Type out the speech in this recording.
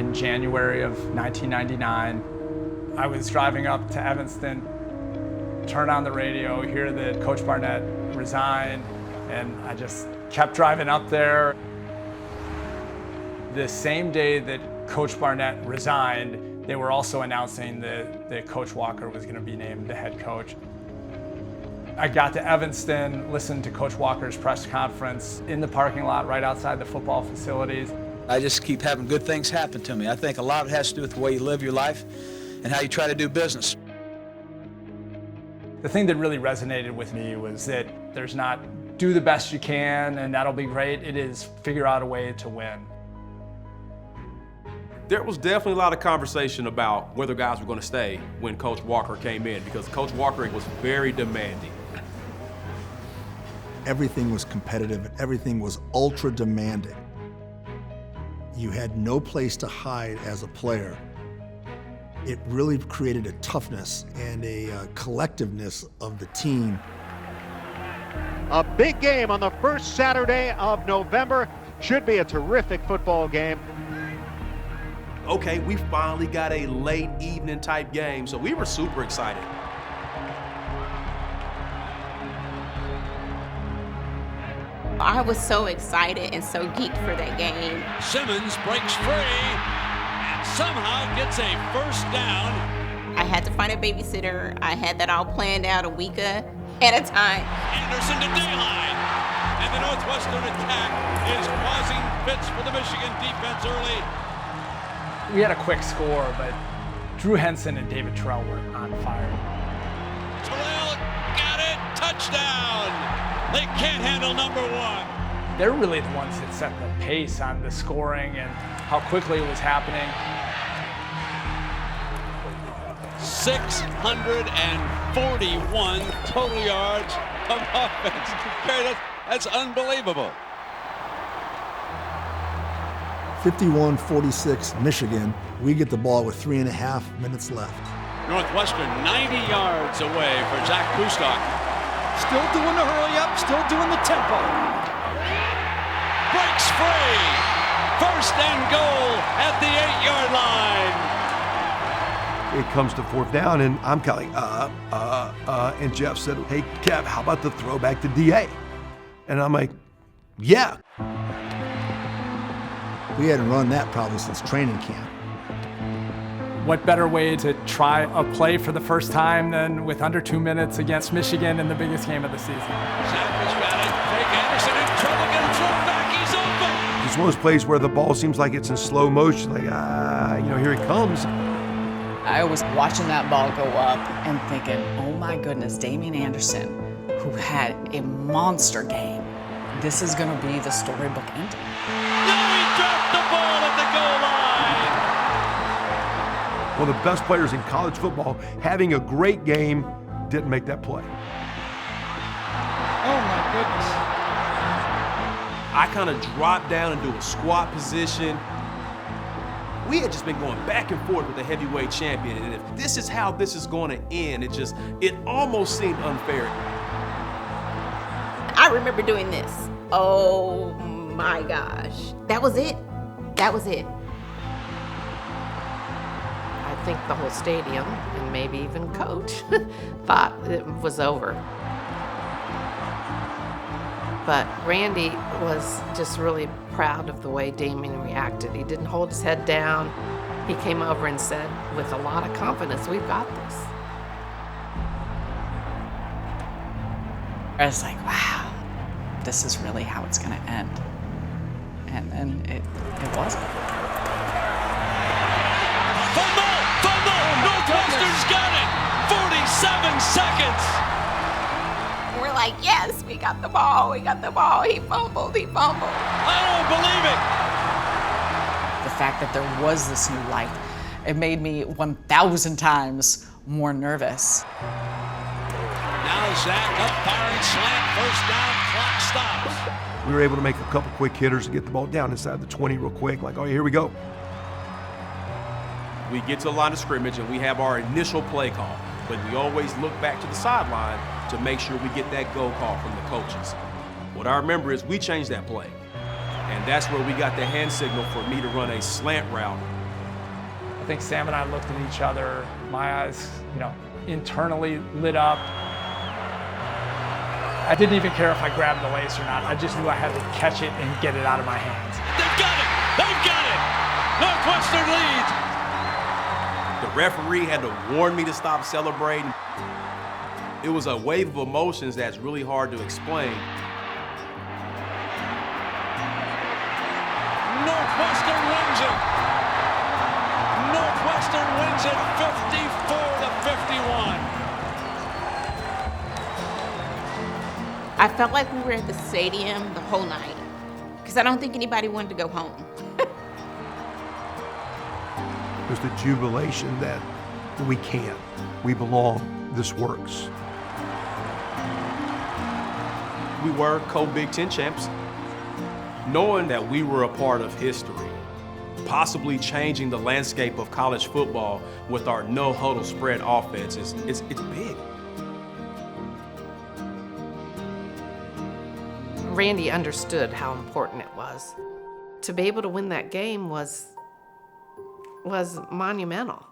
in January of 1999. I was driving up to Evanston, turn on the radio, hear that Coach Barnett resigned, and I just kept driving up there. The same day that Coach Barnett resigned, they were also announcing that Coach Walker was going to be named the head coach. I got to Evanston, listened to Coach Walker's press conference in the parking lot right outside the football facilities. I just keep having good things happen to me. I think a lot of it has to do with the way you live your life and how you try to do business. The thing that really resonated with me was that there's not do the best you can and that'll be great. It is figure out a way to win. There was definitely a lot of conversation about whether guys were going to stay when Coach Walker came in, because Coach Walker was very demanding. Everything was competitive, everything was ultra demanding. You had no place to hide as a player. It really created a toughness and a collectiveness of the team. A big game on the first Saturday of November. Should be a terrific football game. Okay, we finally got a late evening type game, so we were super excited. I was so excited and so geeked for that game. Simmons breaks free and somehow gets a first down. I had to find a babysitter. I had that all planned out a week at a time. Anderson to Dayline. And the Northwestern attack is causing fits for the Michigan defense early. We had a quick score, but Drew Henson and David Terrell were on fire. Terrell got it, touchdown. They can't handle number one. They're really the ones that set the pace on the scoring and how quickly it was happening. 641 total yards of offense. That's unbelievable. 51-46 Michigan. We get the ball with 3.5 minutes left. Northwestern 90 yards away for Zak Kustok. Still doing the hurry up, still doing the tempo. Breaks free. First and goal at the 8-yard line. It comes to fourth down, and I'm kind of like, and Jeff said, hey, Kev, how about the throwback to DA? And I'm like, yeah. We hadn't run that probably since training camp. What better way to try a play for the first time than with under 2 minutes against Michigan in the biggest game of the season? Zak has got it. Take Anderson in trouble, get him thrown back, he's open. It's one of those plays where the ball seems like it's in slow motion, like, here he comes. I was watching that ball go up and thinking, oh my goodness, Damian Anderson, who had a monster game, this is gonna be the storybook ending. No, he dropped the ball at the goal line. One of the best players in college football, having a great game, didn't make that play. Oh my goodness. I kind of dropped down into a squat position. We had just been going back and forth with the heavyweight champion, and if this is how this is going to end, it almost seemed unfair. I remember doing this. Oh my gosh. That was it. That was it. I think the whole stadium, and maybe even coach, thought it was over. But Randy was just really proud of the way Damian reacted. He didn't hold his head down. He came over and said, with a lot of confidence, we've got this. I was like, wow, this is really how it's gonna end. And then it wasn't. Northwestern's got it! 47 seconds! We're like, yes, we got the ball, we got the ball. He fumbled. I don't believe it! The fact that there was this new light, it made me 1,000 times more nervous. Now Zak up firing slant, first down, clock stops. We were able to make a couple quick hitters to get the ball down inside the 20 real quick, like, oh, here we go. We get to the line of scrimmage and we have our initial play call, but we always look back to the sideline to make sure we get that go call from the coaches. What I remember is we changed that play, and that's where we got the hand signal for me to run a slant route think Sam and I looked at each other, my eyes, internally lit up. I didn't even care if I grabbed the lace or not. I just knew I had to catch it and get it out of my hands. They've got it! They've got it! Northwestern leads! The referee had to warn me to stop celebrating. It was a wave of emotions that's really hard to explain. Northwestern wins it! Northwestern wins it 54-51. I felt like we were at the stadium the whole night because I don't think anybody wanted to go home. It was the jubilation that we can, we belong, this works. We were co-Big Ten champs. Knowing that we were a part of history, possibly changing the landscape of college football with our no-huddle spread offense, it's big. Randy understood how important it was. To be able to win that game was monumental.